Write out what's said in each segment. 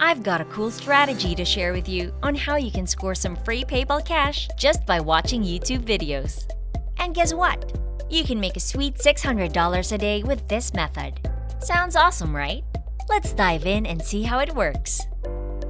I've got a cool strategy to share with you on how you can score some free PayPal cash just by watching YouTube videos. And guess what? You can make a sweet $600 a day with this method. Sounds awesome, right? Let's dive in and see how it works.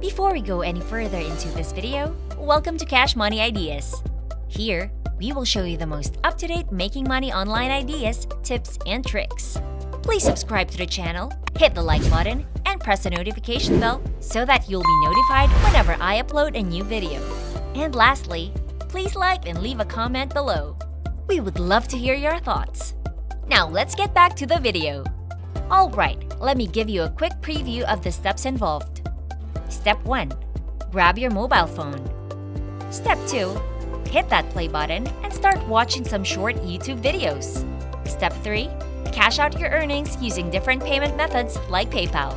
Before we go any further into this video, welcome to Cash Money Ideas. Here, we will show you the most up-to-date making money online ideas, tips, and tricks. Please subscribe to the channel, hit the like button, and press the notification bell so that you'll be notified whenever I upload a new video. And lastly, please like and leave a comment below. We would love to hear your thoughts. Now let's get back to the video. Alright, let me give you a quick preview of the steps involved. Step 1. Grab your mobile phone. Step 2. Hit that play button and start watching some short YouTube videos. Step 3. Cash out your earnings using different payment methods like PayPal.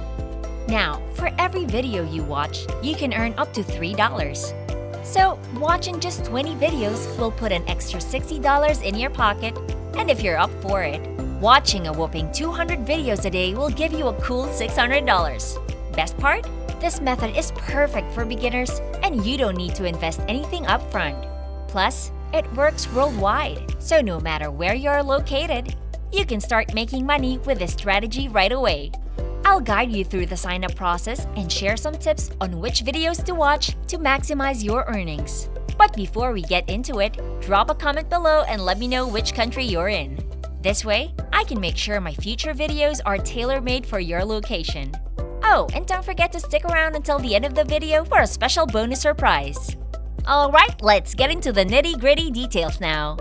Now, for every video you watch, you can earn up to $3. So, watching just 20 videos will put an extra $60 in your pocket, and if you're up for it, watching a whopping 200 videos a day will give you a cool $600. Best part? This method is perfect for beginners, and you don't need to invest anything upfront. Plus, it works worldwide, so no matter where you're located, you can start making money with this strategy right away. I'll guide you through the sign-up process and share some tips on which videos to watch to maximize your earnings. But before we get into it, drop a comment below and let me know which country you're in. This way, I can make sure my future videos are tailor-made for your location. Oh, and don't forget to stick around until the end of the video for a special bonus surprise. Alright, let's get into the nitty-gritty details now.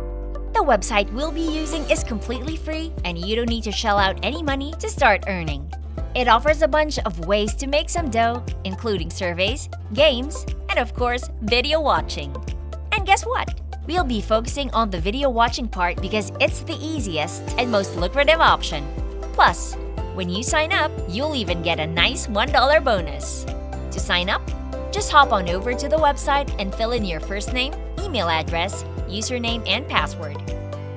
The website we'll be using is completely free and you don't need to shell out any money to start earning. It offers a bunch of ways to make some dough, including surveys, games, and of course, video watching. And guess what? We'll be focusing on the video watching part because it's the easiest and most lucrative option. Plus, when you sign up, you'll even get a nice $1 bonus. To sign up, just hop on over to the website and fill in your first name, email address, username, and password.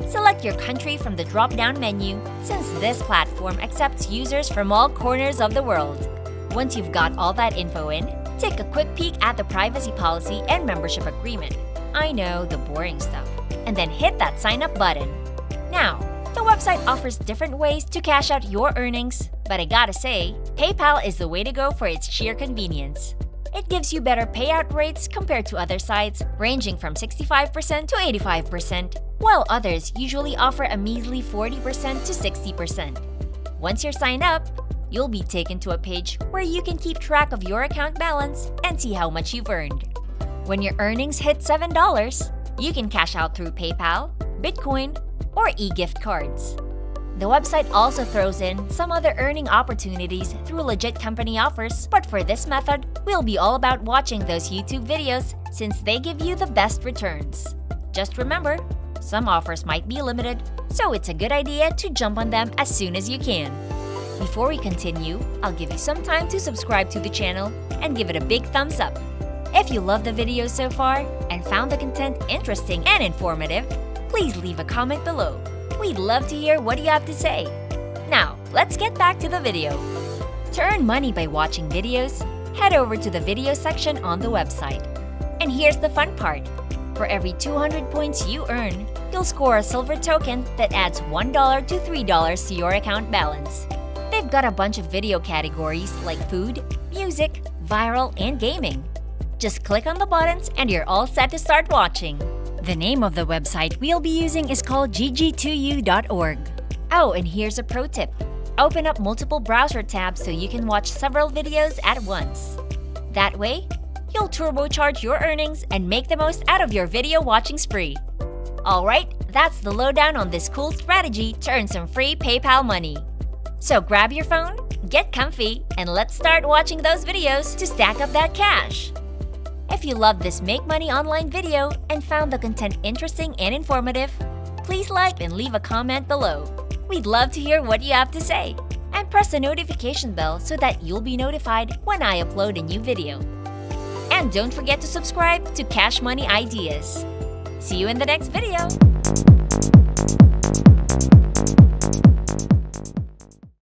Select your country from the drop-down menu since this platform accepts users from all corners of the world. Once you've got all that info in, take a quick peek at the privacy policy and membership agreement. I know, the boring stuff. And then hit that sign up button. Now, the website offers different ways to cash out your earnings, but I gotta say, PayPal is the way to go for its sheer convenience. It gives you better payout rates compared to other sites, ranging from 65% to 85%, while others usually offer a measly 40% to 60%. Once you're signed up, you'll be taken to a page where you can keep track of your account balance and see how much you've earned. When your earnings hit $7, you can cash out through PayPal, Bitcoin, or e-gift cards. The website also throws in some other earning opportunities through legit company offers, but for this method, we'll be all about watching those YouTube videos since they give you the best returns. Just remember, some offers might be limited, so it's a good idea to jump on them as soon as you can. Before we continue, I'll give you some time to subscribe to the channel and give it a big thumbs up. If you loved the video so far and found the content interesting and informative, please leave a comment below. We'd love to hear what you have to say. Now, let's get back to the video. To earn money by watching videos, head over to the video section on the website. And here's the fun part. For every 200 points you earn, you'll score a silver token that adds $1 to $3 to your account balance. They've got a bunch of video categories like food, music, viral, and gaming. Just click on the buttons and you're all set to start watching. The name of the website we'll be using is called gg2u.org. Oh, and here's a pro tip. Open up multiple browser tabs so you can watch several videos at once. That way, you'll turbocharge your earnings and make the most out of your video watching spree. Alright, that's the lowdown on this cool strategy to earn some free PayPal money. So grab your phone, get comfy, and let's start watching those videos to stack up that cash. If you loved this Make Money Online video and found the content interesting and informative, please like and leave a comment below. We'd love to hear what you have to say. And press the notification bell so that you'll be notified when I upload a new video. And don't forget to subscribe to Cash Money Ideas. See you in the next video!